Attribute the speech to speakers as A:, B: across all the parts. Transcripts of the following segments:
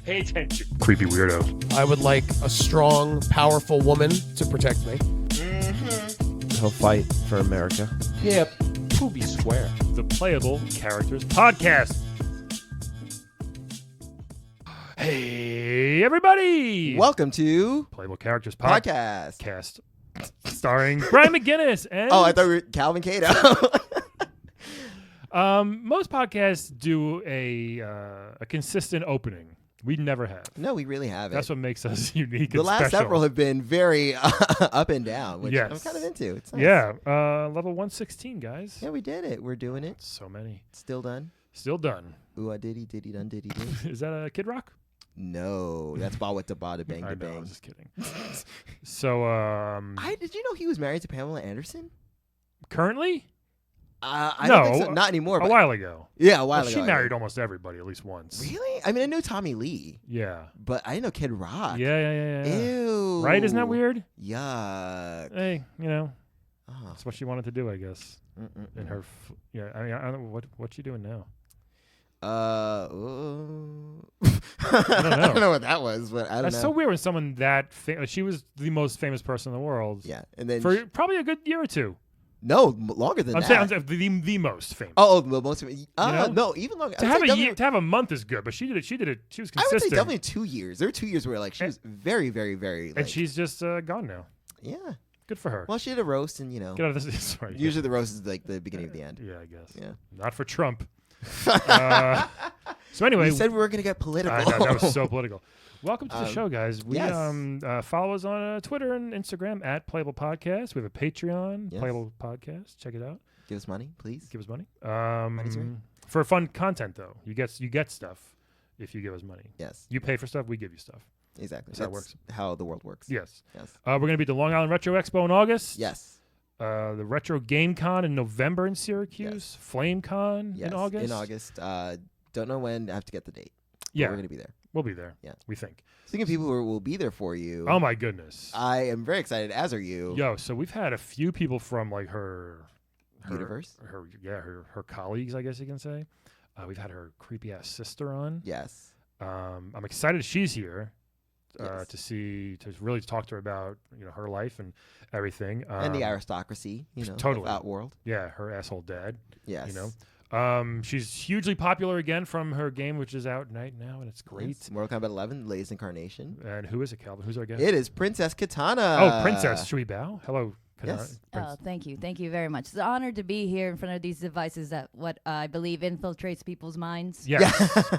A: Pay attention. Creepy weirdo.
B: I would like a strong, powerful woman to protect me.
C: He'll fight for America.
A: Yeah, Poopy Square. The Playable Characters Podcast. Hey, everybody!
C: Welcome to
A: Playable Characters
C: Podcast.
A: Cast. Starring Brian McGinnis and...
C: Oh, I thought we were Calvin Cato.
A: Most podcasts do a consistent opening. We never have.
C: No, we really haven't.
A: That's what makes us unique
C: the
A: and
C: last
A: special.
C: several have been very up and down, which
A: Yes.
C: I'm kind of into. It's nice.
A: Yeah, level 116, guys.
C: Yeah, we did it. We're doing it.
A: So many.
C: Still done.
A: Still done.
C: Ooh, I diddy done diddy do.
A: Is that a Kid Rock?
C: No, that's Ba Wata Bada Bang
A: I
C: to
A: know, I
C: Bang.
A: was just kidding. So,
C: Did you know he was married to Pamela Anderson?
A: currently?
C: I don't think so. Not anymore.
A: A
C: But
A: while ago.
C: yeah, a while
A: Well,
C: ago.
A: she married almost everybody at least once.
C: Really? I mean, I know Tommy Lee,
A: Yeah.
C: but I didn't know Kid Rock.
A: Yeah.
C: Ew.
A: Right? Isn't that weird?
C: Yuck.
A: Hey, you know,
C: Oh.
A: that's what she wanted to do, I guess. In her, I mean, I don't know what's she doing now.
C: I
A: don't know.
C: I don't know what that was, but I don't
A: That's
C: know.
A: so weird when someone that she was the most famous person in the world.
C: Yeah, and then
A: For probably a good year or two.
C: longer than
A: I'm
C: that.
A: saying the most famous.
C: Oh, the most.
A: know?
C: No, even longer.
A: To
C: I would
A: have
C: say
A: a
C: definitely-
A: year, to have a month is good, but she did it. She was
C: I would
A: consistent.
C: say definitely 2 years. There were 2 years where like she was very, very, very. Like,
A: and she's just gone now.
C: yeah.
A: Good for her.
C: Well, she did a roast, and
A: Get out of this. Sorry.
C: usually the roast is like the beginning of the end.
A: Yeah, I guess.
C: Yeah.
A: Not for Trump. So anyway,
C: We said we were gonna get political.
A: I know, that was so political. Welcome to the show, guys. We
C: yes.
A: follow us on Twitter and Instagram at Playable Podcast. We have a Patreon,
C: Yes.
A: Playable Podcast. Check it out.
C: Give us money, please.
A: Give us money.
C: Money's right.
A: For fun content, though, you get stuff if you give us money.
C: Yes,
A: You pay for stuff, we give you stuff.
C: exactly.
A: That's how it
C: That's how the world works.
A: Yes.
C: Yes.
A: We're going to be at the Long Island Retro Expo in August.
C: Yes.
A: The Retro Game Con in November in Syracuse.
C: Yes.
A: Flame Con
C: Yes.
A: in August.
C: In August. Don't know when. I have to get the date. But
A: Yeah.
C: we're gonna be there.
A: We'll be there.
C: Yeah.
A: We think.
C: Speaking of people who will be there for you.
A: Oh, my goodness.
C: I am very excited, as are you.
A: Yo, so we've had a few people from like her
C: Universe?
A: her colleagues, I guess you can say. We've had her creepy ass sister on.
C: Yes.
A: I'm excited she's here
C: Yes.
A: to really talk to her about her life and everything.
C: And the aristocracy,
A: totally.
C: of that world.
A: Yeah, her asshole dad.
C: Yes.
A: She's hugely popular again from her game, which is out right now, and it's great.
C: Yes. Mortal Kombat 11, latest incarnation.
A: And who is it, Calvin? Who's our guest?
C: It is Princess Kitana.
A: Oh, Princess. Should we bow? Hello, Kitana.
C: Yes.
D: Oh, thank you. Thank you very much. It's an honor to be here in front of these devices that what I believe infiltrates people's minds.
A: Yes,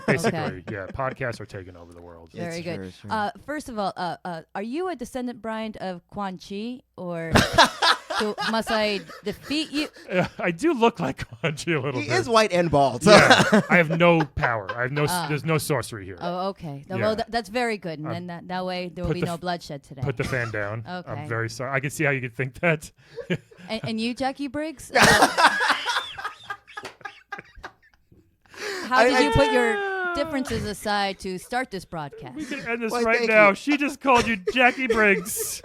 A: basically.
D: Okay.
A: Yeah, podcasts are taking over the world.
C: Yeah.
D: Very
C: It's
D: good.
C: true, it's true.
D: First of all, are you a descendant, Brian, of Quan Chi, or must I defeat you?
A: I do look like Kanji a little
C: He
A: bit.
C: is white and bald.
A: Yeah, I have no power. I have no. There's no sorcery here.
D: Oh, okay. No,
A: Yeah.
D: Well, that's very good, and then that way there will
A: put
D: be
A: the
D: no bloodshed today.
A: Put the fan down.
D: Okay.
A: I'm very sorry. I can see how you could think that.
D: And you, Jackie Briggs? How did you put your differences aside to start this broadcast?
A: We can end this
C: Why,
A: right
C: thank
A: now.
C: you.
A: She just called you Jackie Briggs.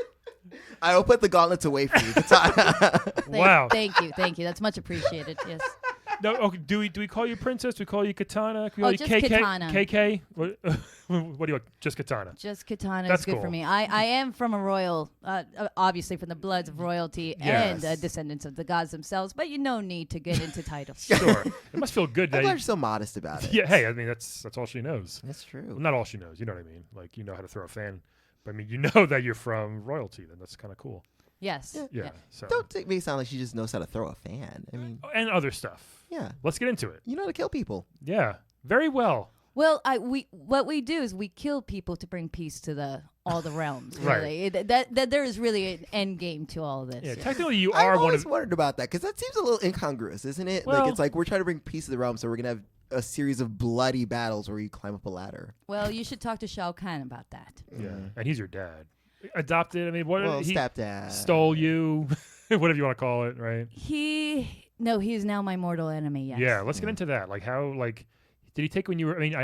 C: I will put the gauntlets away for you, Kitana.
A: Wow.
D: Thank you. That's much appreciated. Yes.
A: No, okay. Do we call you Princess? Do we call you Kitana? Can we call
D: Oh,
A: you
D: just
A: KK?
D: Kitana.
A: KK? What do you want? Just Kitana.
D: Just Kitana
A: That's
D: is good
A: cool.
D: for me. I am from a royal, obviously from the bloods of royalty
A: Yes.
D: and descendants of the gods themselves, but no need to get into titles.
A: Sure. It must feel good.
C: I'm
A: That
C: glad you're so modest about it.
A: yeah. Hey, I mean that's all she knows.
C: That's true.
A: Well, not all she knows. You know what I mean? Like you know how to throw a fan. But I mean, you know that you're from royalty. Then that's kind of cool.
D: Yes.
A: Yeah. So
C: Don't make me sound like she just knows how to throw a fan. I mean,
A: and other stuff.
C: yeah.
A: Let's get into it.
C: You know how to kill people.
A: Yeah. Very well.
D: Well, what we do is we kill people to bring peace to all the realms.
A: Right.
D: Really, that there is really an end game to all of this.
A: Yeah.
D: Yeah.
A: Technically, you
C: I've
A: are one
C: always
A: of.
C: wondered about that because that seems a little incongruous, isn't it?
A: Well-
C: Like it's like we're trying to bring peace to the realm, so we're gonna have a series of bloody battles where you climb up a ladder.
D: Well, you should talk to Shao Kahn about that.
A: Yeah. And he's your dad. Adopted. I mean, what?
C: Well,
A: he
C: stepdad
A: stole you. Whatever you want to call it, right?
D: He is now my mortal enemy. Yes.
A: Yeah. Let's get into that. Like how did he take when you were? I mean,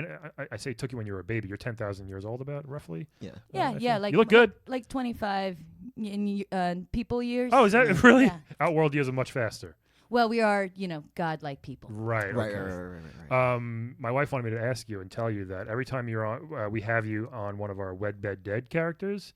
A: I say took you when you were a baby. You're 10,000 years old, about roughly.
C: Yeah.
D: Yeah,
A: I
D: yeah.
A: think.
D: Like
A: You look good.
D: Like 25 in people years.
A: Oh, is that really?
D: Yeah.
A: Outworld years are much faster.
D: Well, we are, godlike people.
A: Right.
C: Right,
A: Okay.
C: right.
A: My wife wanted me to ask you and tell you that every time you're on, we have you on one of our Wed Bed Dead characters.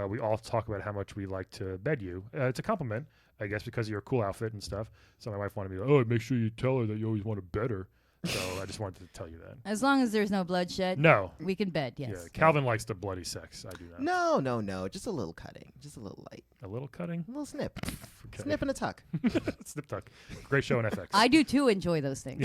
A: We all talk about how much we like to bed you. It's a compliment, I guess, because of your cool outfit and stuff. So my wife wanted me to, make sure you tell her that you always want to bed her. So I just wanted to tell you that.
D: As long as there's no bloodshed,
A: No.
D: we can bed, yes.
A: Yeah, Calvin likes the bloody sex. I do not.
C: No. Just a little cutting. Just a little light.
A: A little cutting?
C: A little snip.
A: Okay.
C: Snip and a tuck.
A: Snip tuck. Great show on FX.
D: I do too enjoy those things.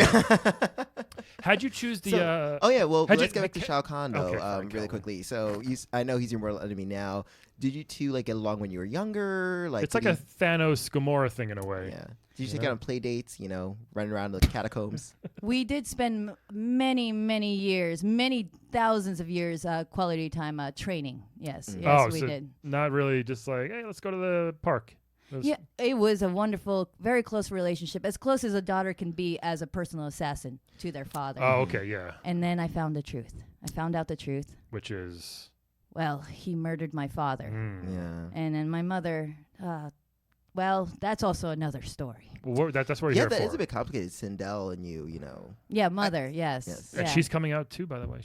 A: How'd you choose the...
C: So- oh yeah, well
A: how'd
C: let's
A: you-
C: get back to Shao Kahn though,
A: Okay, fine,
C: really
A: Calvin.
C: quickly. So I know he's your mortal enemy now. Did you two like get along when you were younger? Like
A: it's like a Thanos Gamora thing in a way.
C: yeah. Did you take
A: Yeah.
C: out on play dates? Running around the catacombs.
D: We did spend many, many years, many thousands of years, quality time training. Yes, yes, we
A: so
D: did.
A: not really just like, hey, let's go to the park. It was-
D: Yeah, it was a wonderful, very close relationship, as close as a daughter can be as a personal assassin to their father.
A: Oh, okay, yeah.
D: And then I found the truth. I found out the truth.
A: Which is...
D: Well, he murdered my father.
C: Yeah.
D: And then my mother, well, that's also another story.
A: Well, that's what we're
C: Yeah,
A: here
C: that
A: for.
C: is a bit complicated. Sindel and you know.
D: Yeah, mother, yes.
C: Yes.
A: And
D: yeah.
A: she's coming out too, by the way.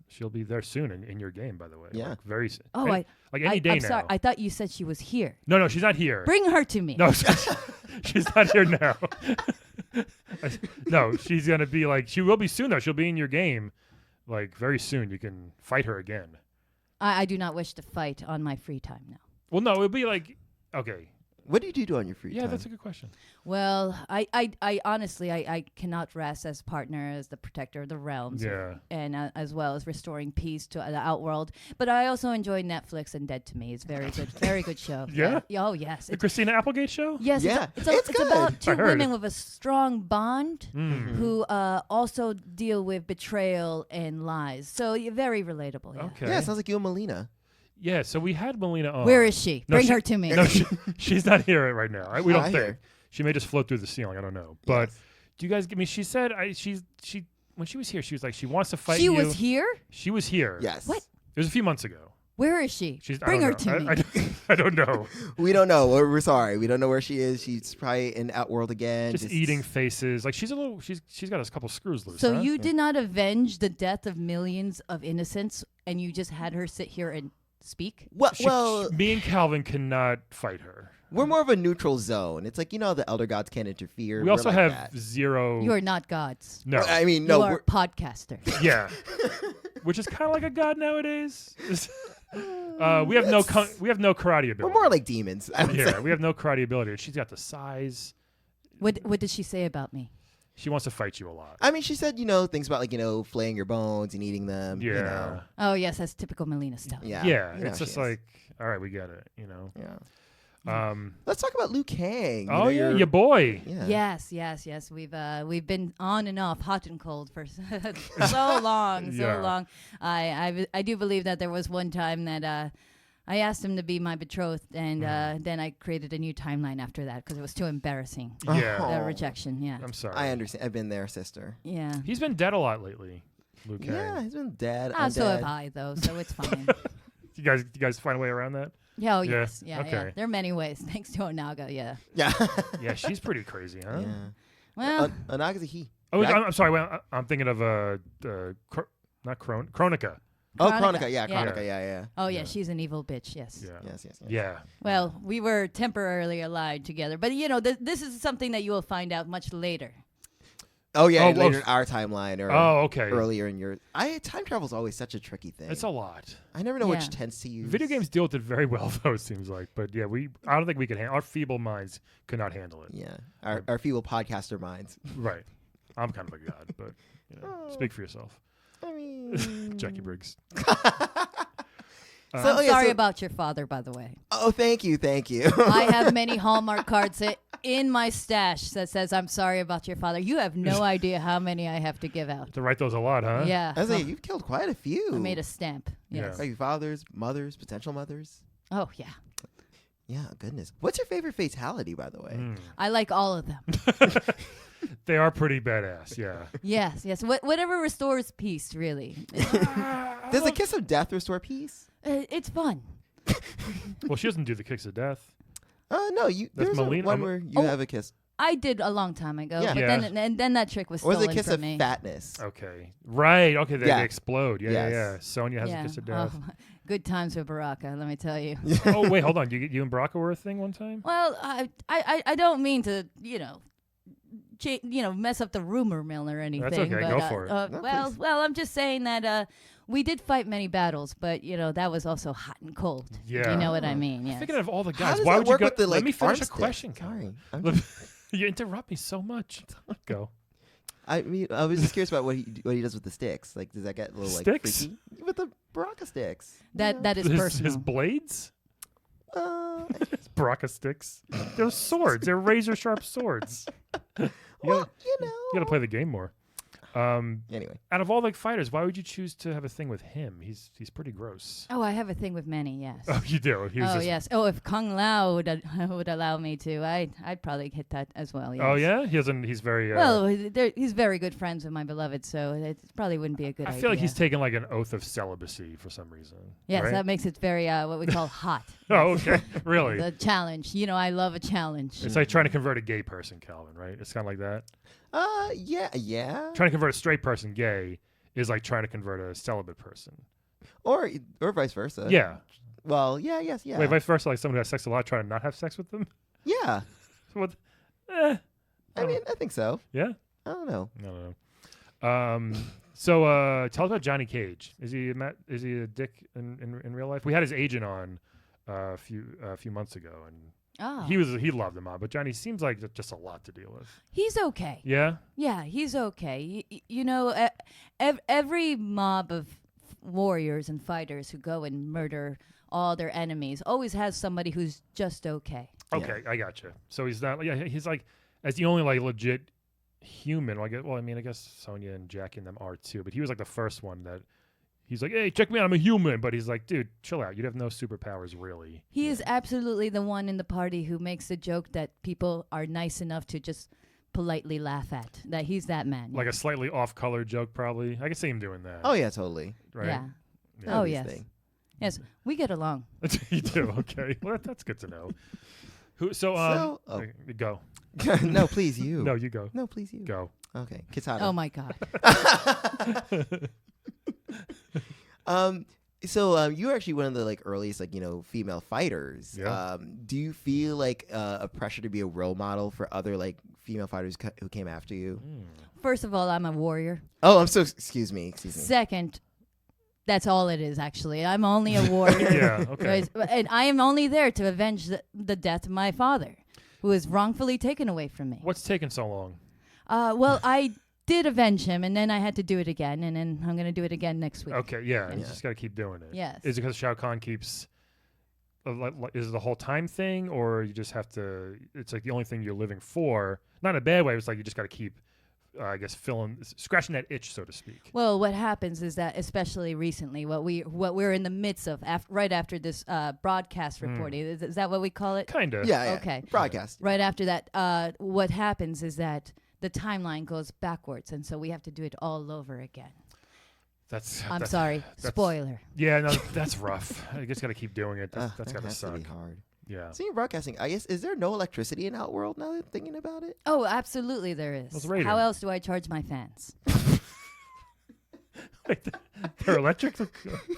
A: She'll be there soon in your game, by the way.
C: Yeah.
A: Like very soon.
D: Oh,
A: any day
D: I'm
A: now.
D: sorry. I thought you said she was here.
A: No, she's not here.
D: Bring her to me.
A: No, she's not here now. No, she's gonna be like, she will be soon though. She'll be in your game, like very soon. You can fight her again.
D: I do not wish to fight on my free time now.
A: Well, no, it'll be like, okay,
C: What do you do on your free
A: yeah,
C: time?
A: that's a good question.
D: Well, I honestly, I cannot rest as partner, as the protector of the realms.
A: Yeah.
D: And as well as restoring peace to the outworld. But I also enjoy Netflix and Dead to Me. It's very good, very good show.
A: Yeah?
D: Oh, yes.
A: The Christina Applegate show.
D: Yes,
C: Yeah,
D: it's
C: it's good.
D: about two
A: I heard.
D: women with a strong bond
A: Mm.
D: who also deal with betrayal and lies. So very relatable. Yeah.
A: Okay.
C: Yeah, it sounds like you and Mileena.
A: Yeah. So we had Mileena on.
D: Where is she?
A: No,
D: Bring
A: she-
D: her to me.
A: No, she's not here right now. We don't
C: I
A: think.
C: hear.
A: She may just float through the ceiling. I don't know. But
C: Yes.
A: do you guys give me? She said she when she was here, she was like she wants to fight
D: She
A: you.
D: was here?
A: She was here.
C: Yes.
D: What?
A: It was a few months ago.
D: Where is she?
A: She's
D: Bring
A: I
D: her
A: don't know.
D: to me.
A: I don't know.
C: We don't know. We're sorry. We don't know where she is. She's probably in Outworld again.
A: Just eating faces. Like she's got a couple screws loose.
D: So
A: huh?
D: you did not avenge the death of millions of innocents, and you just had her sit here and speak?
C: Well,
A: Me and Calvin cannot fight her.
C: we're more of a neutral zone. It's like, the elder gods can't interfere.
A: We also
C: We're like
A: have
C: that.
A: zero.
D: You are not gods.
A: no.
C: Well, I mean,
D: You
C: no.
D: are
C: We're,
D: podcaster.
A: Yeah. Which is kind of like a god nowadays. We have no karate ability.
C: we're more like demons. I would
A: Yeah,
C: say.
A: we have no karate ability. She's got the size.
D: What did she say about me?
A: She wants to fight you a lot.
C: I mean, she said, things about like, flaying your bones and eating them.
A: Yeah.
C: You know.
D: Oh yes, that's typical Mileena stuff.
C: Yeah.
A: Yeah.
C: You know
A: It's
C: she
A: just
C: is.
A: like, all right, we get it.
C: Yeah.
A: Um.
C: Let's talk about Liu Kang.
A: Oh yeah, your boy.
C: Yeah.
D: Yes. We've been on and off, hot and cold for so long,
A: Yeah.
D: so long. I do believe that there was one time that I asked him to be my betrothed, and then I created a new timeline after that because it was too embarrassing.
A: Yeah.
C: Oh.
D: The rejection. Yeah.
A: I'm sorry.
C: I understand. I've been there, sister.
D: Yeah.
A: He's been dead a lot lately, Liu Kang.
C: Yeah, he's been dead.
D: So have
C: undead.
D: I though, so it's fine.
A: You guys find a way around that?
D: Yeah, oh,
A: Yeah,
D: yes. Yeah,
A: okay.
D: yeah. There are many ways, thanks to Onaga, yeah.
C: Yeah.
A: Yeah, she's pretty crazy, huh?
C: Yeah.
D: Well,
C: Anaga's a he.
A: Oh,
C: Right?
A: I'm sorry. Well, I'm thinking of not Chronica.
C: Oh,
D: Chronica.
C: Chronica. Yeah,
D: Yeah.
C: Chronica. Yeah.
D: oh yeah,
A: Yeah.
D: she's an evil bitch, yes.
A: Yeah.
C: Yes.
A: Yeah.
D: Well, we were temporarily allied together, but this is something that you will find out much later.
C: Oh yeah,
A: Oh,
C: later
A: well,
C: in our timeline or
A: Oh, okay.
C: earlier in your. Time travel is always such a tricky thing.
A: It's a lot.
C: I never know
D: Yeah.
C: which tense to use.
A: Video games deal with it very well, though. It seems like, but yeah, I don't think we can. Our feeble minds could not handle it.
C: Yeah, our feeble podcaster minds.
A: Right. I'm kind of a god, but speak for yourself,
C: I mean,
A: Jackie Briggs.
C: So,
D: I'm
C: yeah,
D: sorry
C: so-
D: about your father, by the way.
C: Oh, thank you.
D: I have many Hallmark cards in my stash that says I'm sorry about your father. You have no idea how many I have to give out.
A: To write those a lot, huh?
D: Yeah.
C: I was like, you've killed quite a few.
D: I made a stamp. Yes.
C: Like fathers, mothers, potential mothers.
D: Oh, yeah.
C: Yeah, goodness. What's your favorite fatality, by the way?
A: Mm.
D: I like all of them.
A: They are pretty badass. Yeah.
D: Yes. Whatever restores peace, really.
C: Does the kiss of death restore peace?
D: It's fun.
A: Well, she doesn't do the kicks of death.
C: No, you.
A: That's
C: There's
A: Mileena-
C: one where you have a kiss.
D: I did a long time ago,
C: Yeah.
D: but
A: Yeah.
D: then that trick was
C: Or is
D: stolen
C: it a kiss
D: from
C: of
D: me.
C: fatness?
A: Okay. Right. Okay. They
C: Yeah.
A: explode. Yeah.
C: Yes.
A: Yeah. Sonya has
D: yeah.
A: a kiss of death.
D: Oh, good times with Baraka, let me tell you.
A: Oh wait, hold on. You and Baraka were a thing one time?
D: Well, I don't mean to, mess up the rumor mill or anything.
A: That's okay,
D: But,
A: go for it.
C: No,
D: well,
C: please.
D: I'm just saying that we did fight many battles, but that was also hot and cold.
A: Yeah.
D: You know what I mean? Yes.
A: Thinking of all the
C: How
A: guys.
C: does
A: Why
C: that
A: would you
C: work
A: go?
C: with the,
A: Let me finish
C: arm
A: a
C: stick?
A: question.
C: Sorry.
A: Colin. You interrupt me so much. Go.
C: I mean, I was just curious about what he does with the sticks. Like, does that get a little
A: Sticks?
C: freaky? With the Baraka sticks.
D: That is
A: His
D: personal.
A: blades?
C: Uh,
A: His Baraka sticks? They're swords. They're razor sharp swords.
C: well,
A: You gotta play the game more.
C: Anyway.
A: Out of all the fighters, why would you choose to have a thing with him? He's pretty gross.
D: Oh, I have a thing with many. Yes.
A: Oh, you do. He was
D: Oh
A: just,
D: yes. Oh, if Kung Lao would allow me to, I'd probably hit that as well. Yes.
A: Oh yeah. He doesn't. He's very.
D: Well, he's very good friends with my beloved, so it probably wouldn't be a good
A: I
D: idea.
A: feel like he's taken like an oath of celibacy for some reason.
D: Yes,
A: right?
D: that makes it very what we call hot.
A: Oh, okay. Really?
D: The challenge. I love a challenge.
A: It's like trying to convert a gay person, Calvin, right? It's kind of like that.
C: Yeah.
A: Trying to convert a straight person gay is like trying to convert a celibate person.
C: Or vice versa.
A: Yeah.
C: Well, yeah.
A: Wait, vice versa, like someone who has sex a lot, trying to not have sex with them?
C: Yeah.
A: What?
C: I mean, I think so.
A: Yeah?
C: I don't know.
A: No. So tell us about Johnny Cage. Is he a dick in real life? We had his agent on a few months ago, and
D: Oh.
A: he loved him on, but Johnny seems like just a lot to deal with.
D: He's okay.
A: Yeah?
D: Yeah, he's okay. Every mob of warriors and fighters who go and murder all their enemies always has somebody who's just okay.
A: Okay, I gotcha. So he's not. Yeah, he's like as the only like legit human. I guess Sonya and Jackie and them are too. But he was like the first one that he's like, hey, check me out, I'm a human. But he's like, dude, chill out. You have no superpowers, really.
D: He is absolutely the one in the party who makes the joke that people are nice enough to just politely laugh at. That he's that man.
A: Like a slightly off-color joke, probably. I can see him doing that.
C: Oh yeah, totally.
A: right.
D: Yeah.
A: Yeah.
D: Oh,
C: Obvious
D: yes.
C: thing.
D: Yes, we get along.
A: You do. Okay. Well, that's good to know. Who?
C: Oh.
A: Go.
C: No, please you.
A: No, you go.
C: No, please you.
A: Go.
C: Okay, Kitana.
D: Oh my God.
C: So you're actually one of the like earliest female fighters.
A: Yeah.
C: Do you feel like a pressure to be a role model for other like female fighters who came after you?
D: First of all, I'm a warrior.
C: Oh, I'm so excuse me.
D: Second, that's all it is, actually. I'm only a warrior.
A: Yeah. Okay.
D: Right? And I am only there to avenge the death of my father, who was wrongfully taken away from me.
A: What's taking so long?
D: Well, I did avenge him, and then I had to do it again, and then I'm going to do it again next week.
A: Okay. Yeah. You
C: Yeah.
A: just got to keep doing it.
D: Yes.
A: Is it because Shao Kahn keeps? Is it the whole time thing, or you just have to? It's like the only thing you're living for. Not in a bad way. It's like you just got to keep, I guess, scratching that itch, so to speak.
D: Well, what happens is that, especially recently, what we're in the midst of, right after this broadcast reporting, is that what we call it?
A: Kinda.
C: Yeah.
D: Okay.
C: Broadcast.
D: Right after that, what happens is that the timeline goes backwards, and so we have to do it all over again. I'm sorry. Spoiler.
A: Yeah, no, that's rough. I just got to keep doing it. That's
C: That
A: got to
C: has
A: suck.
C: to be hard.
A: Yeah.
C: Speaking of broadcasting, I guess is there no electricity in Outworld now that I'm thinking about it?
D: Oh, absolutely there
A: What's
D: is.
A: rated?
D: How else do I charge my fans?
A: Wait, they're electric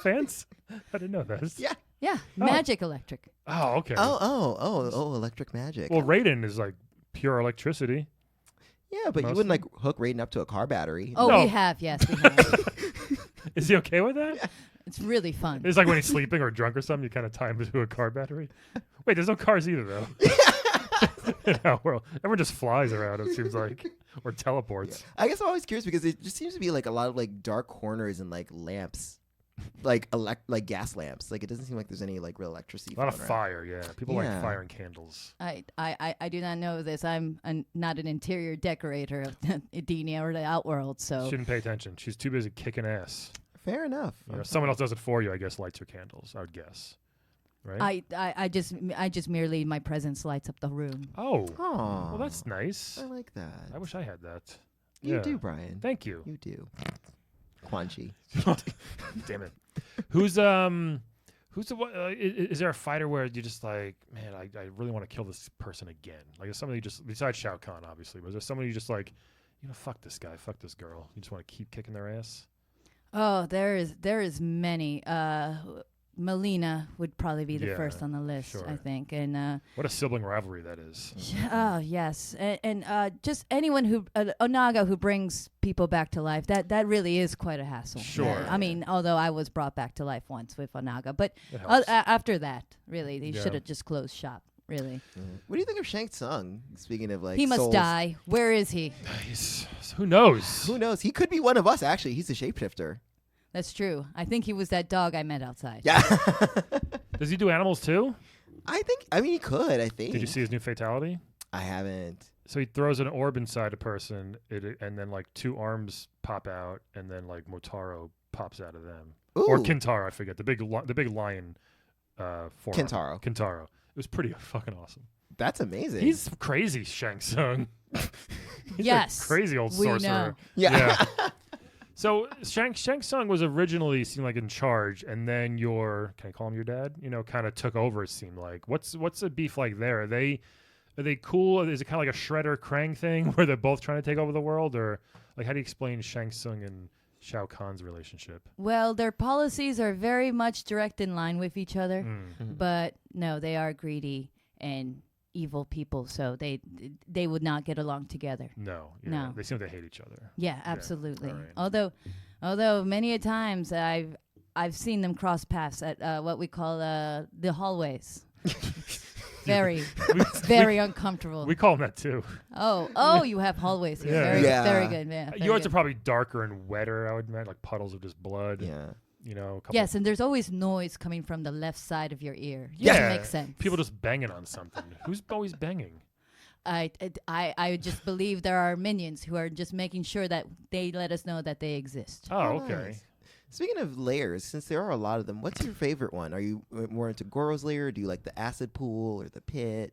A: fans? I didn't know that.
C: Yeah.
D: Yeah, Magic Electric.
A: Oh, okay.
C: Oh, electric magic.
A: Well, Raiden is like pure electricity.
C: Yeah, but you wouldn't like hook Raiden up to a car battery.
D: Oh,
A: No.
D: we have, yes, we have.
A: Is he okay with that?
D: It's really fun.
A: It's like when he's sleeping or drunk or something, you kind of tie him to a car battery. Wait, there's no cars either, though. In our world. Everyone just flies around, it seems like, or teleports.
C: I guess I'm always curious because it just seems to be like a lot of like dark corners and like lamps, like gas lamps. Like it doesn't seem like there's any like real electricity.
A: A lot of
C: flowing around.
A: fire, yeah. People like
C: Yeah.
A: fire and candles.
D: I do not know this. I'm not an interior decorator of Edenia or the Outworld, so
A: Shouldn't pay attention. She's too busy kicking ass.
C: Fair enough.
A: You know, someone else does it for you, I guess, lights her candles, I would guess. Right?
D: I just merely my presence lights up the room.
A: Oh.
C: Oh,
A: Well, that's nice.
C: I like that.
A: I wish I had that.
C: You
A: Yeah.
C: do, Brian.
A: Thank you.
C: You do. Quan Chi.
A: Damn it. Who's Who's the one? Is there a fighter where you just like, man, I really want to kill this person again? Like, is somebody just besides Shao Kahn, obviously, but is there somebody you just like, fuck this guy, fuck this girl? You just want to keep kicking their ass?
D: Oh, there is many. Mileena would probably be the first on the list,
A: sure.
D: I think. And
A: What a sibling rivalry that is.
D: oh yes, and just anyone who Onaga who brings people back to life. That really is quite a hassle.
A: Sure.
D: I mean, although I was brought back to life once with Onaga, but
A: It helps.
D: after that, really, they
A: Yeah.
D: should have just closed shop. Really,
C: What do you think of Shang Tsung? Speaking of like,
D: he must
C: souls.
D: die. Where is he?
A: Who knows?
C: Who knows? He could be one of us. Actually, he's a shapeshifter.
D: That's true. I think he was that dog I met outside.
C: Yeah.
A: Does he do animals too?
C: I mean, he could. I think.
A: Did you see his new fatality?
C: I haven't.
A: So he throws an orb inside a person, and then like 2 arms pop out, and then like Motaro pops out of them, or
C: Ooh.
A: Kintaro, I forget the big lion. Forearm.
C: Kintaro.
A: Kintaro. It was pretty fucking awesome.
C: That's amazing.
A: He's crazy, Shang Tsung. He's
D: Yes,
A: a crazy old
D: we
A: sorcerer.
D: know.
C: yeah.
A: So Shang Tsung was originally seemed like in charge, and then can I call him your dad? Kind of took over. It seemed like what's a beef like there? Are they cool? Is it kind of like a Shredder Krang thing where they're both trying to take over the world, or like how do you explain Shang Tsung and Shao Kahn's relationship?
D: Well, their policies are very much direct in line with each other, but no, they are greedy and evil people, so they would not get along together.
A: No,
D: No.
A: they seem to hate each other.
D: Yeah, absolutely.
A: all right.
D: Although many a times I've seen them cross paths at what we call the hallways. Very uncomfortable.
A: We call them that too.
D: Oh, you have hallways here.
A: Yeah.
D: Very,
C: Yeah.
D: very good. Yeah, very
A: Yours
D: good.
A: are probably darker and wetter. I would imagine, like puddles of just blood.
C: Yeah.
A: A couple
D: Yes, and there's always noise coming from the left side of your ear.
A: Yeah,
D: Doesn't make sense.
A: People just banging on something. Who's always banging?
D: I just believe there are minions who are just making sure that they let us know that they exist.
A: Oh, okay.
C: Nice. Speaking of layers, since there are a lot of them, what's your favorite one? Are you more into Goro's layer? Do you like the acid pool or the pit?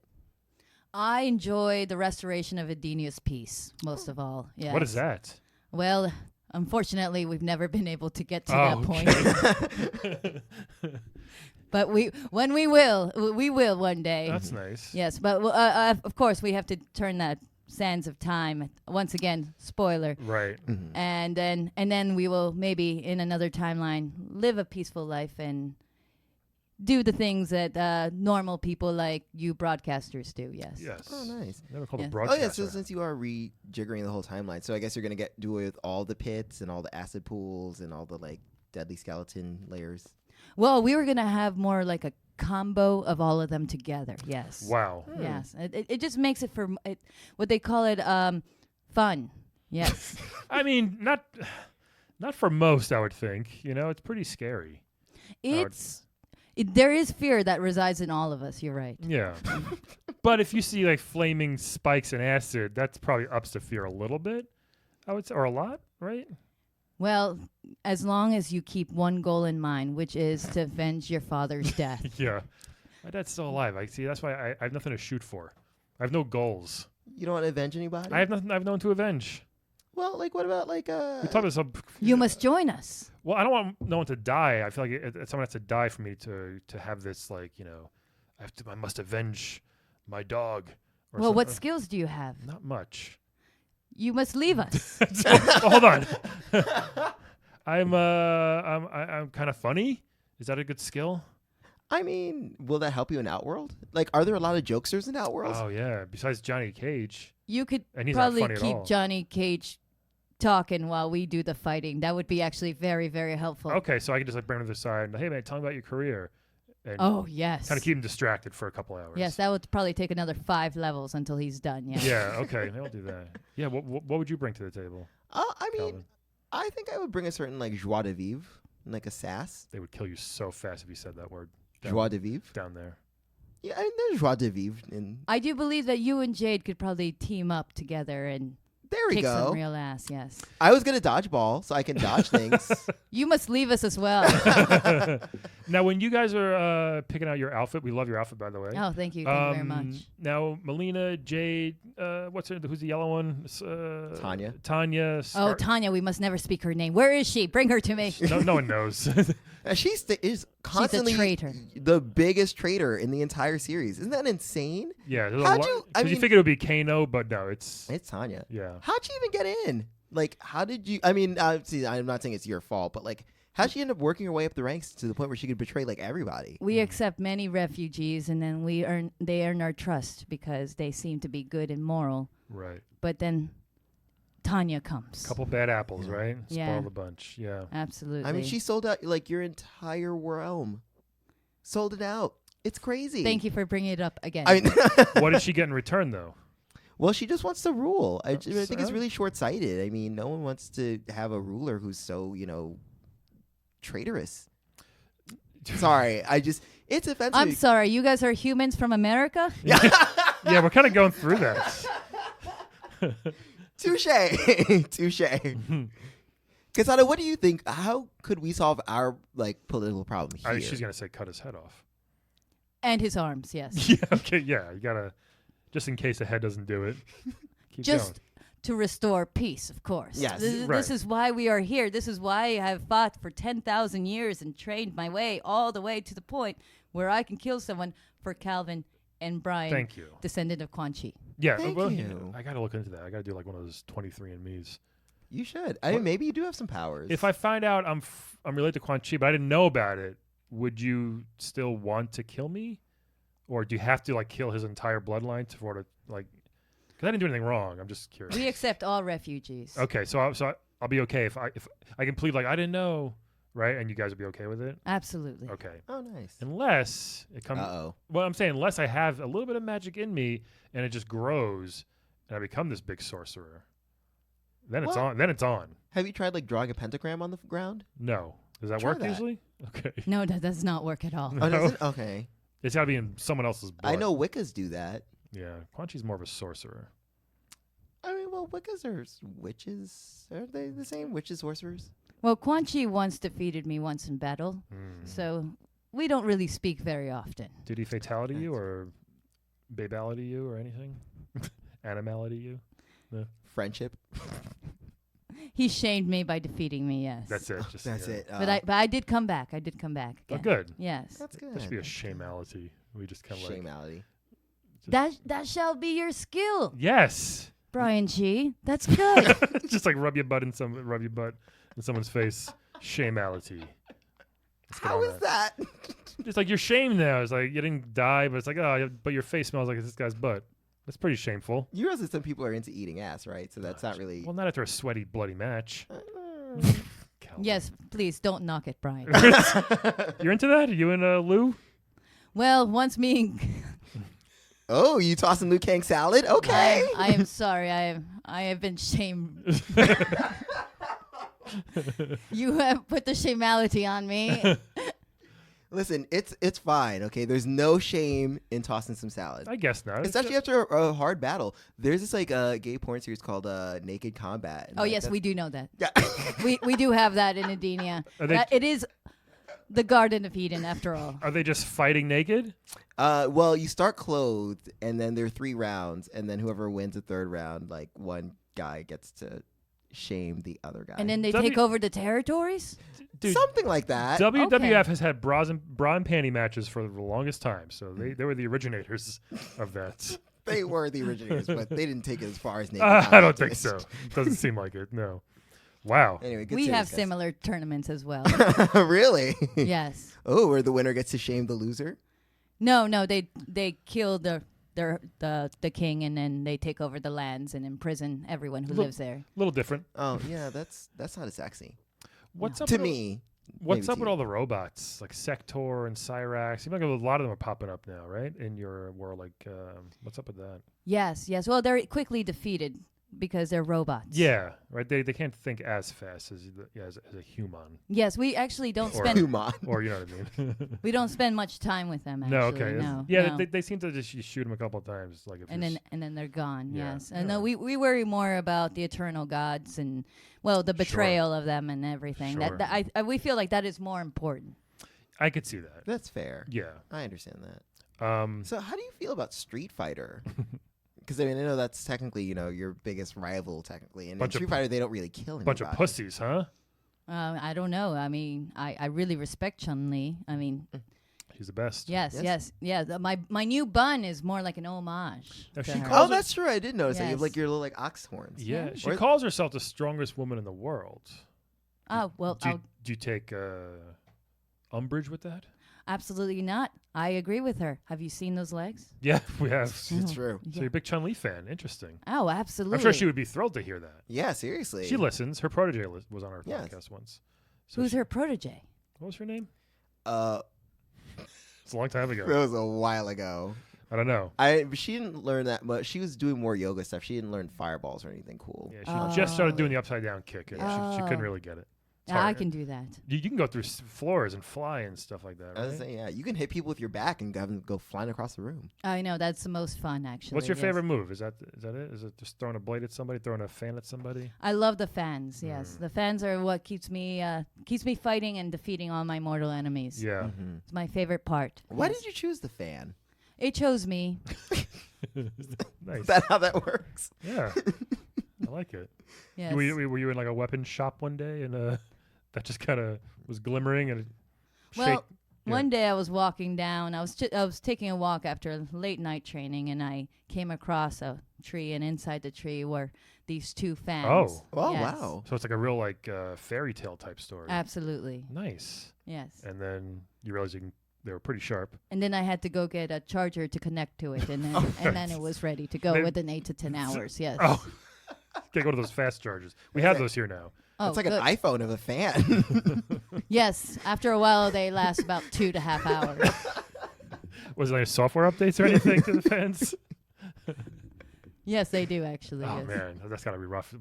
D: I enjoy the restoration of Adenia's piece most of all. Yes.
A: What is that?
D: Well, unfortunately, we've never been able to get to
A: Oh,
D: that point. But we will one day.
A: That's nice.
D: Yes, but of course we have to turn that sands of time once again. Spoiler.
A: Right.
D: And then we will maybe in another timeline live a peaceful life and do the things that normal people like you broadcasters do. Yes.
A: Yes.
C: Oh, nice.
A: Never called
D: Yes.
A: a
C: Oh,
A: broadcaster.
C: yeah, so since you are rejiggering the whole timeline, so I guess you're going to do it with all the pits and all the acid pools and all the, like, deadly skeleton layers.
D: Well, we were gonna have more like a combo of all of them together. Yes.
A: Wow.
D: Yes. It just makes it for what they call it fun. Yes.
A: I mean, not for most, I would think. It's pretty scary.
D: There is fear that resides in all of us. You're right.
A: Yeah. But if you see like flaming spikes and acid, that's probably ups the fear a little bit, I would say, or a lot, right?
D: Well, as long as you keep one goal in mind, which is to avenge your father's death.
A: Yeah. My dad's still alive. I see. That's why I have nothing to shoot for. I have no goals.
C: You don't want to avenge anybody?
A: I have nothing. I've known to avenge.
C: Well, like, what about, like,
A: We talked about some.
D: You must join us.
A: Well, I don't want no one to die. I feel like someone has to die for me to have this, like, I must avenge my dog. Or
D: Well, what
A: something.
D: skills do you have?
A: Not much.
D: You must leave us.
A: Hold on. I'm kind of funny. Is that a good skill?
C: I mean, will that help you in Outworld? Like, are there a lot of jokesters in Outworld?
A: Oh yeah. Besides Johnny Cage,
D: You could
A: and he's not
D: probably
A: funny at
D: keep
A: all.
D: Johnny Cage talking while we do the fighting. That would be actually very, very helpful.
A: Okay, so I can just like bring him to the side and, hey man, tell me about your career, and
D: Oh, yes.
A: kind of keep him distracted for a couple hours.
D: Yes, that would probably take another 5 levels until he's done. Yeah.
A: Yeah. Okay, I'll do that. Yeah. What would you bring to the table?
C: I mean,
A: Calvin?
C: I think I would bring a certain, like, joie de vivre, like a sass.
A: They would kill you so fast if you said that word.
C: Joie de vivre?
A: Down there.
C: Yeah, I mean, there's joie de vivre.
D: I do believe that you and Jade could probably team up together and
C: There we
D: kick
C: go.
D: some real ass. Yes.
C: I was going to dodgeball, so I can dodge things.
D: You must leave us as well.
A: Now, when you guys are picking out your outfit, we love your outfit, by the way.
D: Oh, thank you. Thank you very much.
A: Now, Mileena, Jade, who's the yellow one?
C: Tanya.
A: Tanya.
D: Oh, Tanya, we must never speak her name. Where is she? Bring her to me.
A: No one knows.
C: She is constantly
D: She's a traitor.
C: the biggest traitor in the entire series. Isn't that insane?
A: Yeah.
C: How'd you? I
A: Because you
C: mean,
A: figured it would be Kano, but no, it's
C: Tanya.
A: yeah.
C: How'd you even get in? Like, how did you? I mean, see, I'm not saying it's your fault, but like, how'd she end up working her way up the ranks to the point where she could betray like everybody?
D: We accept many refugees, and then they earn our trust because they seem to be good and moral.
A: Right.
D: But then Tanya comes.
A: Couple bad apples, right?
D: Yeah.
A: Spoil the bunch. Yeah.
D: Absolutely.
C: I mean, she sold out like your entire realm. Sold it out. It's crazy.
D: Thank you for bringing it up again.
C: I mean,
A: What did she get in return, though?
C: well, she just wants to rule. I
A: That's,
C: think it's really short-sighted. I mean, no one wants to have a ruler who's so, traitorous. Sorry, it's offensive.
D: I'm sorry. You guys are humans from America?
A: Yeah, we're kind of going through that.
C: Touche. Touche. Kitana, what do you think? How could we solve our political problem here?
A: She's gonna say cut his head off.
D: And his arms, yes.
A: Yeah. Okay. Yeah. You gotta, just in case the head doesn't do it. Keep
D: Just
A: going.
D: to restore peace, of course.
C: Yes.
D: This
A: Right.
D: is why we are here. This is why I have fought for 10,000 years and trained my way all the way to the point where I can kill someone for Calvin and Brian,
A: Thank you.
D: descendant of Quan Chi.
A: Yeah.
C: Thank
A: well,
C: you.
A: I gotta look into that. I gotta do like one of those 23andMe's.
C: You should. I mean, maybe you do have some powers.
A: If I find out I'm related to Quan Chi, but I didn't know about it, would you still want to kill me, or do you have to kill his entire bloodline for it to Because I didn't do anything wrong. I'm just curious.
D: We accept all refugees.
A: Okay, so I'll be okay if I can plead I didn't know, right? And you guys will be okay with it.
D: Absolutely.
A: Okay.
C: oh, nice.
A: Unless it comes.
C: Uh-oh.
A: Well, I'm saying unless I have a little bit of magic in me and it just grows and I become this big sorcerer, then it's
C: Well-
A: on. Then it's on.
C: Have you tried drawing a pentagram on the ground?
A: No, does that
C: Try
A: work
C: that.
A: usually? Okay.
D: No, that does not work at all.
C: Oh, does
A: No.
C: it? Okay.
A: It's got to be in someone else's blood.
C: I know Wiccas do that.
A: Yeah, Quan Chi's more of a sorcerer.
C: I mean, well, Wiccas are witches. Are they the same? Witches, sorcerers?
D: Well, Quan Chi once defeated me once in battle, so we don't really speak very often.
A: Did he fatality you or babality you or anything? Animality you?
C: Friendship.
D: He shamed me by defeating me, yes.
A: That's it. Just,
C: That's
A: yeah.
C: it.
D: But I did come back. I did come back
A: Oh,
D: again.
A: good.
D: Yes.
C: That's good.
A: There should be a
C: That's good.
A: shamality. We just kind of
C: Shamality.
D: That shall be your skill,
A: Yes.
D: Brian Chi. That's good.
A: Just rub your butt in someone's face. Shamality. Let's get
C: How
A: on
C: is that?
A: Just you're shamed now. It's you didn't die, but it's but your face smells like this guy's butt. That's pretty shameful.
C: You realize that some people are into eating ass, right? So that's not really.
A: Well, not after a sweaty, bloody match. Calvin.
D: Yes, please don't knock it, Brian.
A: You're into that? Are you in Lou?
D: Well, once me,
C: Oh, you tossing Liu Kang salad? Okay.
D: I am sorry. I have been shamed. You have put the shamality on me.
C: Listen, it's fine. Okay, there's no shame in tossing some salad.
A: I guess not.
C: Especially after a hard battle. There's this gay porn series called Naked Combat. and,
D: Oh yes,
C: that's-
D: we do know that.
C: Yeah.
D: We do have that in Edenia.
A: Are they-
D: It is the Garden of Eden, after all.
A: Are they just fighting naked?
C: Well, you start clothed, and then there are 3 rounds, and then whoever wins the 3rd round, one guy gets to shame the other guy.
D: And then they
A: W-
D: take over the territories.
A: Dude,
C: something like that.
A: WWF has had bra and panty matches for the longest time, so they were the originators of that.
C: They were the originators, but they didn't take it as far as Naked
A: I
C: Combat
A: don't think
C: did.
A: so. Doesn't seem like it. No. Wow.
C: Anyway, good
D: We
C: series,
D: have
C: guys.
D: similar tournaments as well.
C: Really?
D: Yes.
C: Oh, where the winner gets to shame the loser?
D: No, they kill the king, and then they take over the lands and imprison everyone who
A: Look-
D: lives there.
A: A little different.
C: Oh, yeah, that's not as sexy.
A: What's up
C: To
A: with all-
C: me.
A: What's
C: maybe
A: up
C: to
A: with
C: you.
A: all the robots like Sector and Cyrax? Seems like a lot of them are popping up now, right? In your world, what's up with that?
D: Yes. Well, they're quickly defeated because they're robots.
A: Yeah, right. They can't think as fast as a human,
D: Yes, we actually don't
A: Or-
D: spend
C: Come on.
A: or you know what I mean.
D: we don't spend much time with them. Actually,
A: No, okay.
D: No.
A: Yeah,
D: no.
A: they seem to just shoot them a couple of times, like if
D: and
A: you're
D: then they're gone.
A: Yeah.
D: Yes, and
A: Yeah.
D: no, we worry more about the eternal gods and the betrayal of them and everything.
A: Sure.
D: We feel like that is more important.
A: I could see that.
C: That's fair.
A: Yeah.
C: I understand that.
A: Um,
C: So how do you feel about Street Fighter? Because I mean, I know that's technically, your biggest rival, technically. And in
A: Bunch of
C: Street Fighter, they don't really kill anybody.
A: bunch of pussies, huh?
D: I don't know. I mean, I really respect Chun-Li. I mean,
A: She's the best.
D: yes. Yeah, my new bun is more like an homage.
A: Now,
D: to
A: she
D: her.
A: calls
C: Oh, that's true. I did notice that. You have
D: Yes.
C: like your little like ox horns.
A: Yeah, she
C: Or-
A: calls herself the strongest woman in the world.
D: Oh, well,
A: Do you take umbrage with that?
D: absolutely not. I agree with her. Have you seen those legs?
A: Yeah, we have.
C: It's
A: So
C: true.
A: you're a big Chun-Li fan. Interesting.
D: Oh, absolutely.
A: I'm sure she would be thrilled to hear that.
C: Yeah, seriously.
A: She listens. Her protege was on our
C: Yes.
A: podcast once. So
D: Who's her protege?
A: What was her name?
C: Uh,
A: It's a long time
C: that
A: ago.
C: was a while ago.
A: I don't know.
C: She didn't learn that much. She was doing more yoga stuff. She didn't learn fireballs or anything cool.
A: Yeah, she just started doing the upside down kick, and she couldn't
D: Oh.
A: really get it. It's
D: Yeah, I
A: hard.
D: can do that.
A: You can go through floors and fly and stuff like that.
C: I was
A: Right?
C: saying, yeah, you can hit people with your back and have them go flying across the room.
D: I know that's the most fun, actually.
A: What's your
D: yes.
A: favorite move? Is that it? Is it just throwing a blade at somebody, throwing a fan at somebody?
D: I love the fans. Yes, the fans are what keeps me fighting and defeating all my mortal enemies.
A: Yeah.
C: Mm-hmm.
D: It's my favorite part.
C: Why
D: Yes.
C: did you choose the fan?
D: It chose me.
A: Nice.
C: Is that how that works?
A: Yeah. I like it.
D: Yes.
A: Were you in like a weapons shop one day and that just kind of was glimmering and
D: Well,
A: yeah.
D: one day I was walking down. I was taking a walk after late night training, and I came across a tree, and inside the tree were these two fans.
C: Oh,
D: Yes.
C: wow.
A: So it's like a real like fairy tale type story.
D: Absolutely.
A: Nice.
D: Yes.
A: And then you realize they were pretty sharp.
D: And then I had to go get a charger to connect to it, and then it was ready to go
A: They-
D: within 8 to 10 hours. Yes.
A: Oh, can't go to those fast chargers. We have those here now.
D: Oh,
C: It's like
D: good.
C: an iPhone of a fan.
D: Yes. After a while, they last about 2.5 hours.
A: Was there any software updates or anything to the fans?
D: Yes, they do actually.
A: Oh
D: yes.
A: man, that's gotta be rough.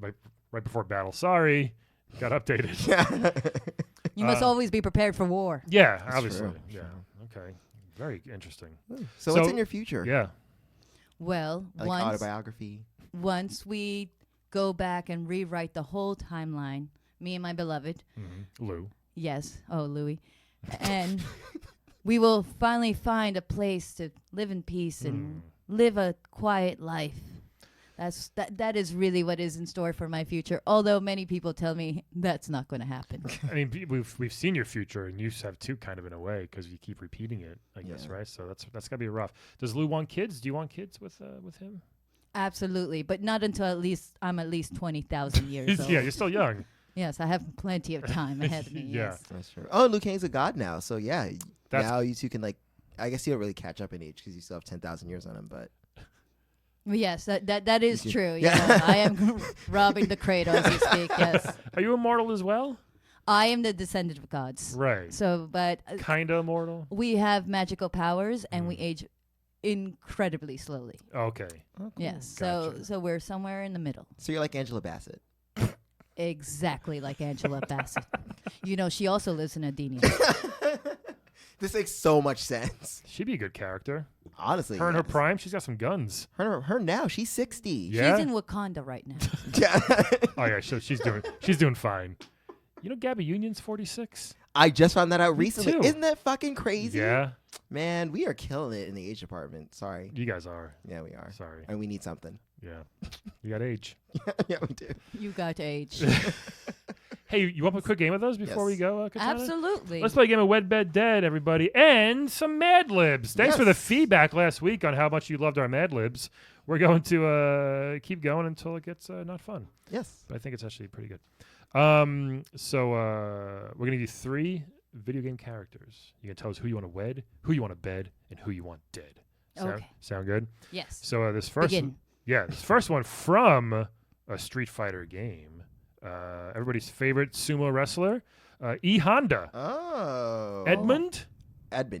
A: Right before battle. Sorry, got updated.
D: You must always be prepared for war.
A: Yeah,
C: That's
A: obviously.
C: true.
A: Yeah. Okay. Very interesting.
C: So what's
A: So-
C: in your future?
A: Yeah.
D: Well,
C: Like autobiography.
D: once we go back and rewrite the whole timeline, me and my beloved,
A: Lou.
D: yes, Louis, and we will finally find a place to live in peace and live a quiet life. That is really what is in store for my future. Although many people tell me that's not going to happen.
A: I mean, we've seen your future, and you have too, kind of in a way, because you keep repeating it. I guess,
C: Yeah.
A: right? So that's gotta be rough. Does Lou want kids? Do you want kids with him?
D: Absolutely, but not until I'm at least 20,000 years old.
A: Yeah, you're still young.
D: Yes, I have plenty of time ahead of me.
A: Yeah.
D: Yes.
C: That's true. Oh, Liu Kang's a god now. So yeah,
A: That's-
C: now you two can like. I guess you don't really catch up in age because you still have 10,000 years on him. But
D: Well, yes, that is
C: You-
D: true.
C: Yeah.
D: You know, I am robbing the cradle as you speak. Yes,
A: Are you immortal as well?
D: I am the descendant of gods.
A: Right.
D: So, but
A: Kinda immortal.
D: we have magical powers, and we age incredibly slowly.
A: Okay.
D: Yes.
A: Gotcha.
D: So we're somewhere in the middle,
C: so you're like Angela Bassett.
D: exactly like Angela Bassett. You know, she also lives in Adenia.
C: This makes so much sense.
A: She'd be a good character.
C: Honestly,
A: Her in her
C: yes.
A: prime, she's got some guns.
C: Her now. She's 60.
A: Yeah.
D: She's in Wakanda right now.
C: Yeah.
A: Oh yeah, so she's doing fine. You know, Gabby Union's 46.
C: I just found that out
A: Me
C: recently.
A: too.
C: Isn't that fucking crazy?
A: Yeah,
C: Man, we are killing it in the age department. Sorry.
A: you guys are.
C: Yeah, we are.
A: Sorry.
C: And we need something.
A: Yeah, you got age.
C: Yeah, we do.
D: You got age.
A: Hey, you want to play a quick game with us before
C: Yes.
A: we go, Kitana?
D: Absolutely.
A: Let's play a game of Wed Bed Dead, everybody, and some Mad Libs. Thanks for the
C: Yes.
A: feedback last week on how much you loved our Mad Libs. We're going to keep going until it gets not fun.
C: Yes.
A: But I think it's actually pretty good. So we're going to give you 3 video game characters. You can tell us who you want to wed, who you want to bed, and who you want dead.
D: Okay.
A: Sound good?
D: Yes.
A: So this first,
D: Begin.
A: this first one from a Street Fighter game. Everybody's favorite sumo wrestler, E Honda.
C: Oh.
A: Edmund.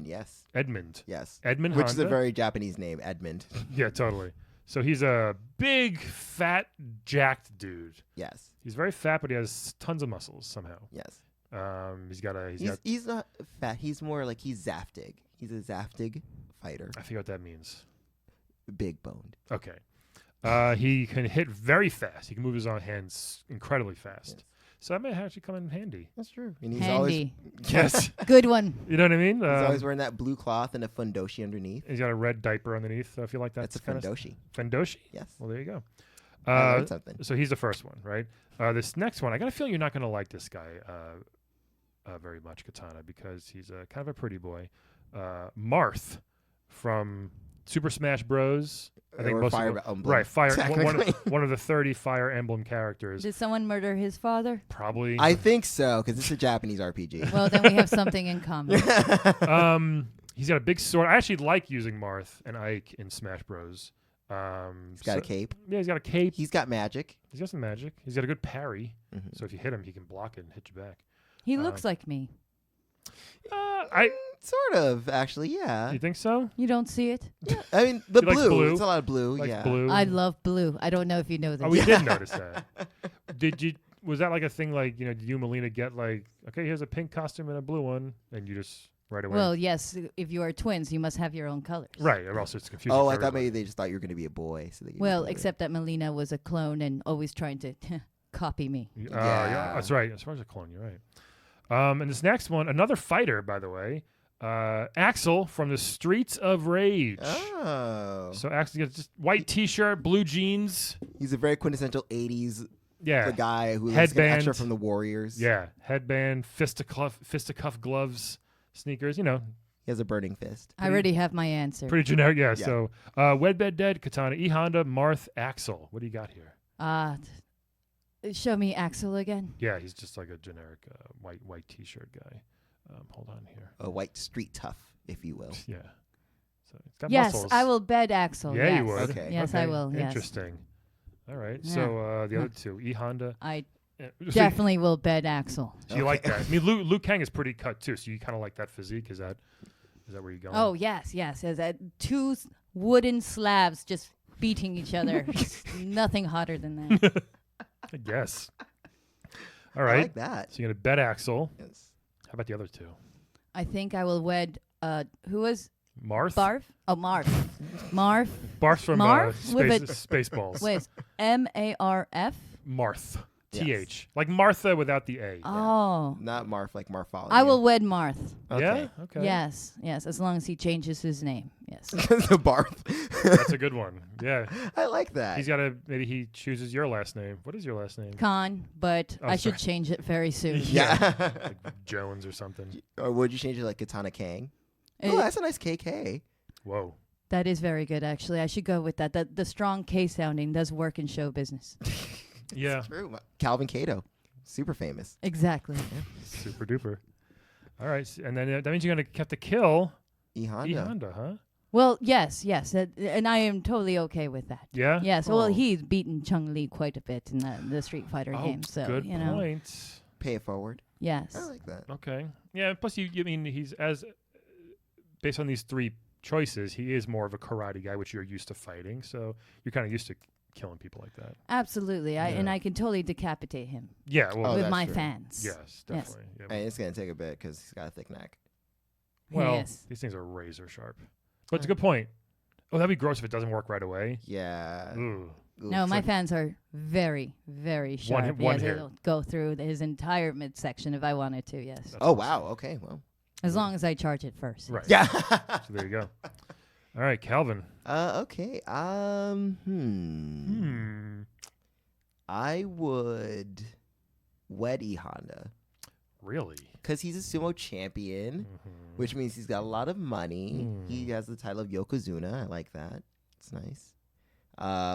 C: Yes.
A: Edmund.
C: Yes.
A: Edmund
C: Which
A: Honda.
C: is a very Japanese name, Edmund.
A: Yeah, totally. So he's a big, fat, jacked dude.
C: Yes.
A: He's very fat, but he has tons of muscles somehow.
C: Yes.
A: He's got.
C: He's not fat. He's more like he's Zaftig. He's a Zaftig fighter.
A: I forget what that means.
C: Big boned.
A: Okay. He can hit very fast. He can move his own hands incredibly fast.
C: Yes.
A: So that may actually come in handy.
C: That's true. And he's
D: Handy.
A: Yes.
D: Good one.
A: You know what I mean?
C: always he's always wearing that blue cloth and a fundoshi underneath.
A: He's got a red diaper underneath. So I feel like
C: That's a fundoshi.
A: Fundoshi?
C: Yes.
A: Well, there you go.
C: I learned something.
A: So he's the first one, right? This next one, I got a feeling you're not going to like this guy very much, Kitana, because he's kind of a pretty boy. Marth from Super Smash Bros. I think
C: Or
A: most
C: Fire
A: people,
C: Emblem.
A: right? Fire
C: Technically.
A: one of the 30 Fire Emblem characters.
D: Did someone murder his father?
A: Probably.
C: I think so, because it's a Japanese RPG.
D: Well, then we have something in common.
A: He's got a big sword. I actually like using Marth and Ike in Smash Bros.
C: He's got a cape.
A: Yeah, he's got a cape.
C: He's got magic.
A: He's got some magic. He's got a good parry.
C: Mm-hmm.
A: So if you hit him, he can block it and hit you back.
D: He looks like me.
C: Sort of, actually, yeah.
A: You think so?
D: You don't see it?
C: I mean, the
A: He likes
C: blue.
A: blue.
C: It's a lot of blue,
A: Likes
C: yeah.
A: blue.
D: I love blue. I don't know if you know this.
A: Oh, we did notice that. Did you? Was that like a thing? Like, did you and Mileena get like, okay, here's a pink costume and a blue one, and you just right away?
D: Well, yes. If you are twins, you must have your own colors.
A: Right, or else it's confusing.
C: Oh,
A: for
C: I thought
A: everybody.
C: maybe they just thought you were going to be a boy. So they gave you
D: Well,
C: blue.
D: except that Mileena was a clone and always trying to copy me.
A: Yeah,
C: Yeah.
A: that's right. As far as a clone, you're right. And this next one, another fighter, by the way, Axel from the Streets of Rage.
C: Oh.
A: So Axel gets just white T-shirt, blue jeans.
C: He's a very quintessential 80s
A: Yeah,
C: the guy who looks
A: Headband.
C: extra from the Warriors.
A: yeah, headband, fisticuff gloves, sneakers. You know,
C: He has a burning fist.
D: I already have my answer.
A: pretty generic. Yeah.
C: Yeah.
A: So, Wed Bed Dead, Kitana, E Honda, Marth, Axel. What do you got here?
D: Show me Axel again.
A: Yeah, he's just like a generic white T-shirt guy. Hold on here.
C: A white street tough, if you will.
A: Yeah. So it's got
D: Yes,
A: muscles.
D: I will bed Axel.
A: Yeah,
D: yes.
A: you would.
C: Okay.
D: Yes, I will. Yes.
A: Interesting. All right.
D: Yeah.
A: So the other two, E Honda.
D: I
A: So
D: definitely will bed Axel.
A: you like that? I mean, Liu Kang is pretty cut too. So you kind of like that physique? Is that where you're going?
D: Oh, yes. Two wooden slabs just beating each other. Nothing hotter than that.
A: I guess. All
C: I
A: right.
C: like that.
A: So you're gonna bet Axel.
C: Yes.
A: How about the other two?
D: I think I will wed. Who was
A: Marth.
D: Barf? Oh, Marf. Marf.
A: Barf from
D: Marf with
A: Spaceballs.
D: Wait, M-A-R-F?
A: Marth.
C: Yes.
A: T-H. Like Martha without the A.
D: Oh.
C: Not Marf like Marfology.
D: I will wed Marth.
C: Okay.
A: Yeah. Okay.
D: Yes, as long as he changes his name. Yes.
C: the Barf.
A: That's a good one. Yeah.
C: I like that.
A: He's got to. Maybe he chooses your last name. What is your last name?
D: Khan, but
A: Oh,
D: I should
A: sorry.
D: change it very soon.
C: yeah.
A: Like Jones or something.
C: Or would you change it like Kitana Kang?
D: It-
C: Oh, that's a nice KK.
A: Whoa.
D: That is very good, actually. I should go with that. The strong K sounding does work in show business.
A: Yeah.
C: True. Calvin Cato. Super famous.
D: Exactly.
A: Super duper. All right. And then that means you're gonna have to kill
C: E Honda.
A: E Honda, huh?
D: Well, yes, and I am totally okay with that.
A: Yeah.
D: Yes,
C: Oh.
D: well, he's beaten Chun-Li quite a bit in the Street Fighter
A: Oh,
D: game, so
A: good
D: you know.
A: point.
C: Pay it forward.
D: Yes.
C: I like that.
A: Okay. Yeah. Plus, you mean he's based on these three choices, he is more of a karate guy, which you're used to fighting. So you're kind of used to killing people like that.
D: Absolutely. And I can totally decapitate him
A: Yeah. Well.
C: Oh,
D: with
C: that's
D: my
C: true.
D: fans.
A: Yes. Definitely. Yeah.
C: And it's going to take a bit because he's got a thick neck.
A: Well,
D: Yes.
A: these things are razor sharp. But it's a good point. Oh, that'd be gross if it doesn't work right away.
C: Yeah.
A: Ooh.
C: Ooh,
D: No,
C: it's
D: my
C: like-
D: fans are very, very sharp.
A: one
D: yes,
A: hit.
D: it'll go through his entire midsection if I wanted to, yes.
A: That's
C: Oh,
A: awesome.
C: wow. Okay. Well.
D: As long as I charge it first.
A: Right.
C: Yeah.
A: So there you go. All right, Calvin.
C: Okay. I would wed E Honda
A: Really?
C: because he's a sumo champion,
A: Mhm.
C: which means he's got a lot of money.
A: Mm.
C: He has the title of Yokozuna. I like that. It's nice.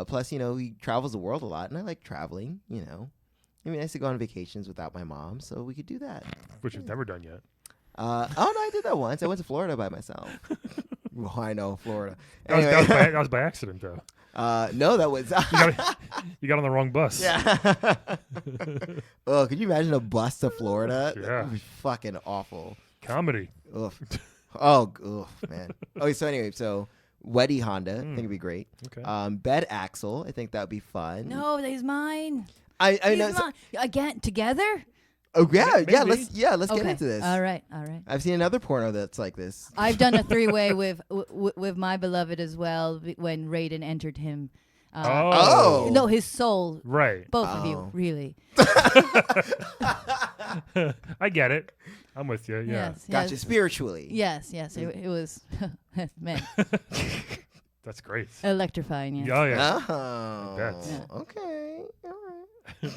C: Plus, he travels the world a lot, and I like traveling. I mean, I used to go on vacations without my mom, so we could do that.
A: Which we've never done yet.
C: Oh no, I did that once. I went to Florida by myself. Oh, I know, Florida.
A: That was,
C: Anyway.
A: that was by accident, though.
C: No, that was.
A: You got on the wrong bus.
C: Yeah. Oh, could you imagine a bus to Florida?
A: Yeah.
C: That would be fucking awful.
A: Comedy.
C: Ugh. Oh, man. Okay, so anyway, Weddy Honda, I think it'd be great.
A: Okay.
C: Bed Axel, I think that would be fun.
D: No, he's mine.
C: I
D: He's
C: know.
D: mine. Again, together?
C: Oh yeah,
A: Maybe.
C: let's get
D: Okay.
C: into this.
D: All right.
C: I've seen another porno that's like this.
D: I've done a three-way with my beloved as well when Raiden entered him
C: Oh.
D: No, his soul.
A: Right.
D: Both of you,
C: Oh.
D: really.
A: I get it. I'm with you. Yeah.
D: Yes.
C: Gotcha.
D: Yes.
C: Spiritually.
D: Yes. It was, man,
A: That's great.
D: electrifying. Yes.
A: Oh yeah.
C: Oh.
A: bet.
D: Yeah.
C: Okay. All right.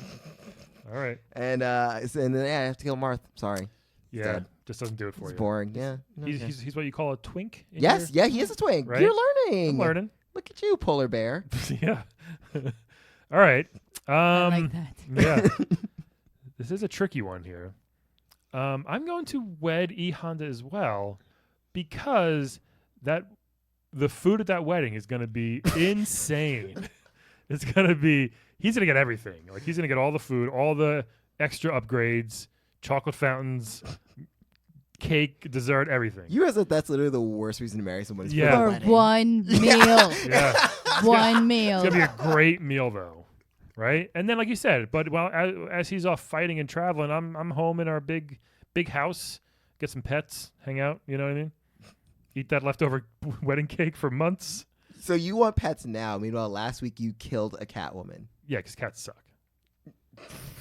A: All right.
C: And and then I have to kill Marth. Sorry.
A: Yeah.
C: dead.
A: Just doesn't do it for
C: It's
A: you.
C: boring. Yeah. No,
A: He's,
C: okay.
A: he's what you call a twink. In
C: Yes. Yeah. He is a twink.
A: Right?
C: You're learning.
A: I'm learning.
C: Look at you, polar bear.
A: Yeah. All right.
D: I like that.
A: Yeah. This is a tricky one here. I'm going to wed E Honda as well because the food at that wedding is going to be insane. It's going to be he's going to get everything. Like he's going to get all the food, all the extra upgrades, chocolate fountains, cake, dessert, everything.
C: You realize that's literally the worst reason to marry someone. Is
A: Yeah.
C: for the
D: For
C: wedding.
D: one meal.
A: Yeah.
D: One meal.
A: It's going to be a great meal though. Right? And then like you said, but as he's off fighting and traveling, I'm home in our big house, get some pets, hang out, you know what I mean? Eat that leftover wedding cake for months.
C: So you want pets now? Meanwhile, last week you killed a cat woman.
A: Yeah, because cats suck.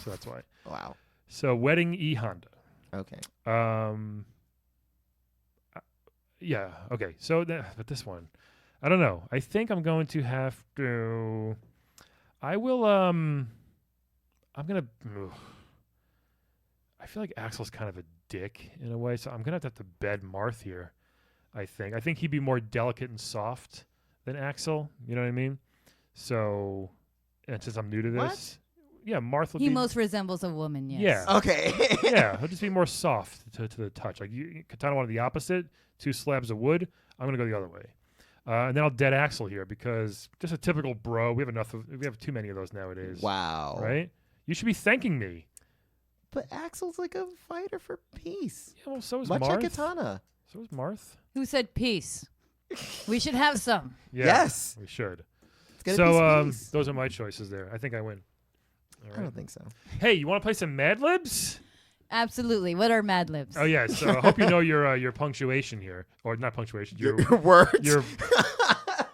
A: So that's why.
C: Wow.
A: So wedding E Honda.
C: Okay.
A: Yeah. Okay. So but this one, I don't know. I think I'm going to have to. I will. I'm gonna. I feel like Axel's kind of a dick in a way, so I'm gonna have to bed Marth here. I think he'd be more delicate and soft than Axel. You know what I mean? So, and since I'm new to this, yeah, Marth will
D: He
A: be.
D: most resembles a woman, yes.
A: Yeah.
C: Okay.
A: Yeah, he'll just be more soft to the touch. Like Kitana wanted the opposite, 2 slabs of wood. I'm gonna go the other way, and then I'll dead Axel here because just a typical bro. We have too many of those nowadays.
C: Wow.
A: Right? You should be thanking me.
C: But Axel's like a fighter for peace.
A: Yeah, well, so is
C: Much
A: Marth.
C: like Kitana.
A: So is Marth.
D: Who said peace? We should have some.
A: Yeah,
C: Yes.
A: we should.
C: It's gonna
A: So
C: be peace.
A: those are my choices there. I think I win. All
C: I
A: right.
C: don't think so.
A: Hey, you want to play some Mad Libs?
D: Absolutely. What are Mad Libs?
A: Oh yeah. So I hope you know your punctuation here, or not punctuation.
C: Your words.
A: Your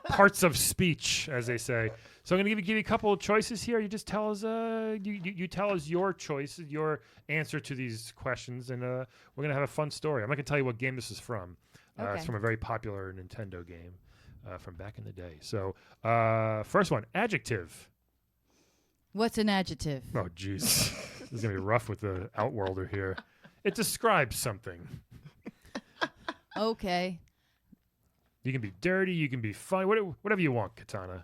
A: parts of speech, as they say. So I'm gonna give you a couple of choices here. You just tell us you tell us your choice, your answer to these questions, and we're gonna have a fun story. I'm not gonna tell you what game this is from. It's
D: Okay.
A: from a very popular Nintendo game from back in the day. So first one, adjective.
D: What's an adjective?
A: Oh jeez, this is gonna be rough with the Outworlder here. It describes something.
D: Okay.
A: You can be dirty. You can be funny. Whatever you want, Kitana.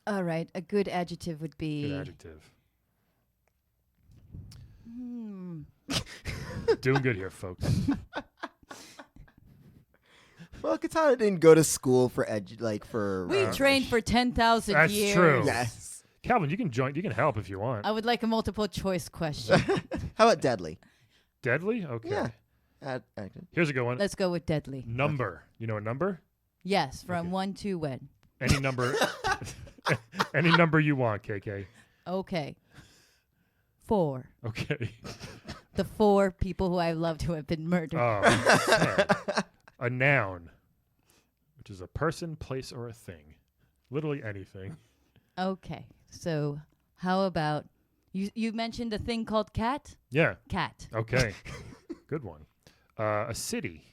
D: All right. A good adjective would be.
A: Good adjective.
D: Hmm.
A: Doing good here, folks.
C: Well, Kitana didn't go to school for
D: We trained for 10,000
A: That's
D: years.
A: true.
C: Yes.
A: Calvin, you can join. You can help if you want.
D: I would like a multiple choice question.
C: How about deadly?
A: Deadly? Okay.
C: Yeah.
A: Here's a good one.
D: Let's go with deadly.
A: Number. You know a number?
D: Yes, from
A: Okay.
D: 1 to when?
A: Any number. Any number you want, KK.
D: Okay. 4.
A: Okay.
D: The 4 people who I loved who have been murdered.
A: Oh, sad. A noun, which is a person, place, or a thing. Literally anything.
D: Okay. So how about you mentioned a thing called cat?
A: Yeah.
D: Cat.
A: Okay. Good one. A city.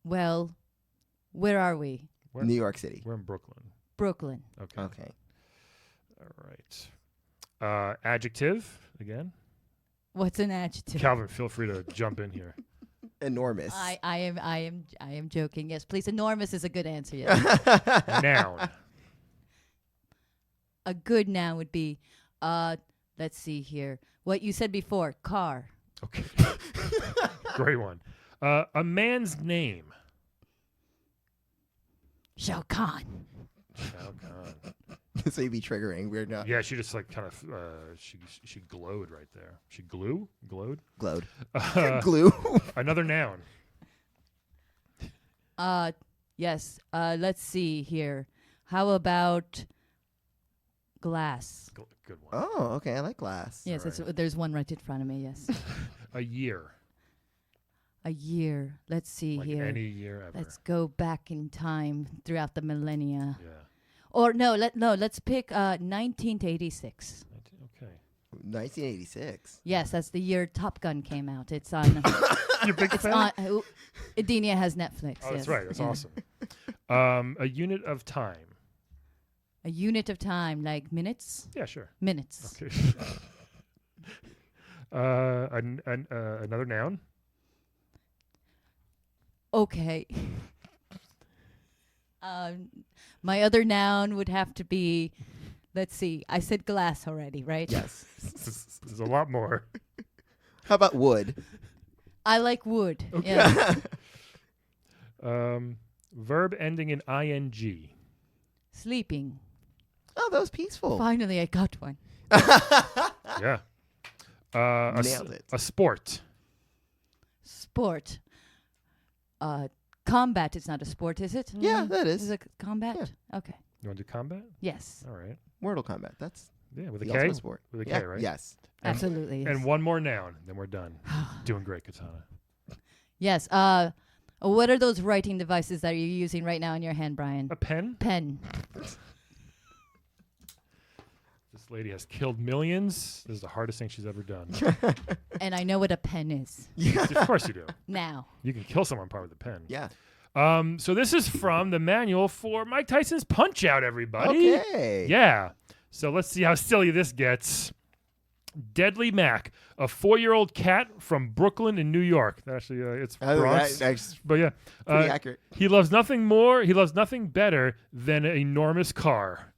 D: Well, where are we?
A: We're,
C: New York City.
A: we're in Brooklyn.
D: Brooklyn.
A: Okay.
C: Okay.
A: All right. Adjective again.
D: What's an adjective?
A: Calvin, feel free to jump in here.
C: Enormous.
D: I am joking. Yes, please. Enormous is a good answer. Yes.
A: Noun.
D: A good noun would be, let's see here. What you said before, car.
A: Okay. Great one. A man's name.
D: Shao Kahn.
A: Oh God.
C: So you'd be triggering. We're not
A: Yeah, she just like kind of she glowed right there. She glowed.
C: glowed.
A: Uh,
C: Glue.
A: another noun.
D: Yes. Let's see here. How about glass?
A: Good one.
C: Oh, okay. I like glass.
D: Yes,
A: Right.
D: there's one right in front of me. Yes.
A: A year.
D: A year. Let's see
A: Like
D: here.
A: any year ever.
D: Let's go back in time throughout the millennia.
A: Yeah.
D: Or let's pick 1986.
A: Okay.
C: 1986.
D: Yes, that's the year Top Gun came out. It's on.
A: You're a big
D: It's
A: fan?
D: on. Edenia has Netflix.
A: Oh, that's
D: yes.
A: right. That's
D: Yeah.
A: awesome. A unit of time.
D: A unit of time, like minutes.
A: Yeah, sure.
D: Minutes.
A: Okay. Another noun.
D: Okay. My other noun would have to be. Let's see. I said glass already, right?
C: Yes.
A: There's a lot more.
C: How about wood?
D: I like wood.
A: Okay.
D: Yeah.
A: Verb ending in ing.
D: Sleeping.
C: Oh, that was peaceful.
D: Finally, I got one.
A: Yeah.
C: Nailed it.
A: A sport.
D: Sport. Combat is not a sport, is it?
C: Yeah, that is.
D: Is it combat? Okay.
A: You want to do combat?
D: Yes.
A: All right.
C: Mortal Kombat. That's
A: Yeah, with a
C: the
A: K.
C: ultimate sport.
A: With a
C: Yeah,
A: K, right?
C: Yes.
A: And-
D: Absolutely.
A: And
D: Yes.
A: one more noun, then we're done. Doing great, Kitana.
D: Yes. What are those writing devices that you're using right now in your hand, Brian?
A: A pen.
D: Pen.
A: This lady has killed millions. This is the hardest thing she's ever done.
D: And I know what a pen is
A: Of course you do.
D: now.
A: You can kill someone probably with a pen.
C: Yeah.
A: So this is from the manual for Mike Tyson's Punch Out, everybody.
C: Okay.
A: Yeah. So let's see how silly this gets. Deadly Mac, a 4-year-old cat from Brooklyn in New York. Actually, it's Bronx.
C: That's
A: But yeah,
C: pretty accurate.
A: he loves nothing more. He loves nothing better than an enormous car.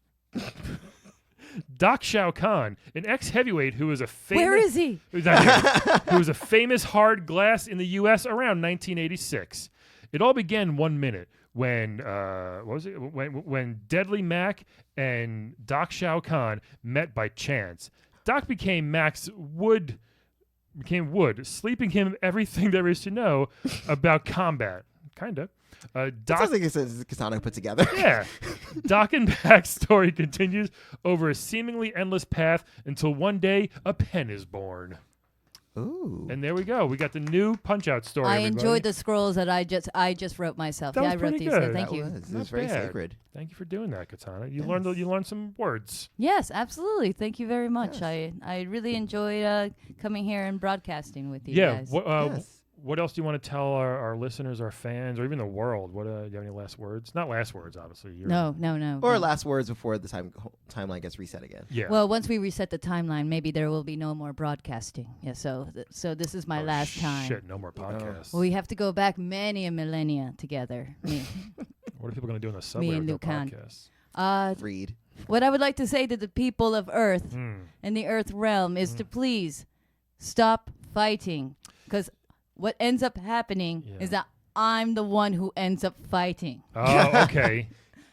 A: Doc Shao Kahn, an ex-heavyweight who was a famous
D: Where is he?
A: who's not here, who was a famous hard glass in the U.S. around 1986. It all began 1 minute when what was it? When Deadly Mac and Doc Shao Kahn met by chance. Doc became Wood, sleeping him everything there is to know about combat. Kinda. Doc
C: Sounds like it's a Kitana put together.
A: yeah. Doc and Mac's story continues over a seemingly endless path until one day a pen is born.
C: Ooh.
A: And there we go. We got the new Punch-Out story.
D: I
A: everybody.
D: enjoyed the scrolls that I just wrote myself.
A: That
D: Yeah,
A: was
D: I wrote
A: pretty
D: these.
A: good.
D: So thank
C: That
D: you.
C: was. It
A: Not
C: was very
A: bad.
C: sacred.
A: Thank you for doing that, Kitana. You
C: Yes.
A: learned some words.
D: Yes, absolutely. Thank you very much.
C: Yes.
D: I really enjoyed coming here and broadcasting with you
A: Yeah.
D: guys.
C: Yes.
A: What else do you want to tell our listeners, our fans, or even the world? What do you have any last words? Not last words, obviously.
D: No.
C: Or
D: no.
C: last words before the timeline gets reset again.
A: Yeah.
D: Well, once we reset the timeline, maybe there will be no more broadcasting. Yeah. So this is my
A: Oh,
D: last time.
A: Shit, no more podcasts.
D: We have to go back many a millennia together. Me,
A: What are people going to do in the subway
D: and
A: with no
D: Lucan.
A: podcasts?
C: Read.
D: What I would like to say to the people of Earth
A: Hmm.
D: and the Earth realm is to please stop fighting, because what ends up happening
A: Yeah.
D: is that I'm the one who ends up fighting.
A: Oh, okay.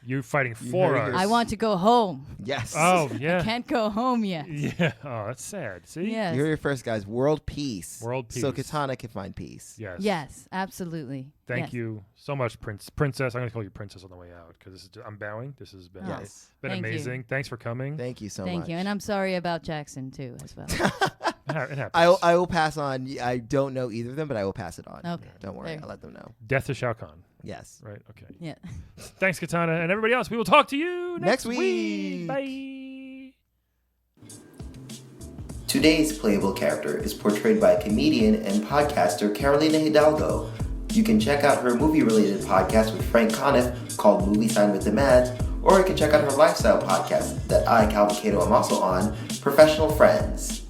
A: You're fighting
C: You
A: for
C: heard
A: us.
C: your
D: I want to go home.
C: Yes.
A: Oh, yeah.
D: Can't go home yet.
A: Yeah. Oh, that's sad. See?
D: Yes.
C: You heard it first, guys. World peace.
A: World
C: So
A: peace.
C: Kitana can find peace.
A: Yes.
D: Yes, absolutely.
A: Thank
D: Yes.
A: you so much, Princess. I'm going to call you Princess on the way out because I'm bowing. This has been,
D: Oh.
C: Yes.
A: been
D: Thank you.
A: amazing. Thanks for coming.
C: Thank you so
D: Thank
C: much.
D: you. And I'm sorry about Jackson, too, as well.
A: It happens.
C: I will pass on. I don't know either of them, but I will pass it on.
D: Okay.
C: Don't worry.
D: There.
C: I'll let them know.
A: Death to Shao Kahn.
C: Yes.
A: Right. Okay.
D: Yeah.
A: Thanks, Kitana, and everybody else. We will talk to you
C: Next
A: week.
C: week.
A: Bye.
C: Today's playable character is portrayed by comedian and podcaster Carolina Hidalgo. You can check out her movie-related podcast with Frank Conniff called Movie Sign with Demand, or you can check out her lifestyle podcast that I, Calvin Cato, am also on, Professional Friends.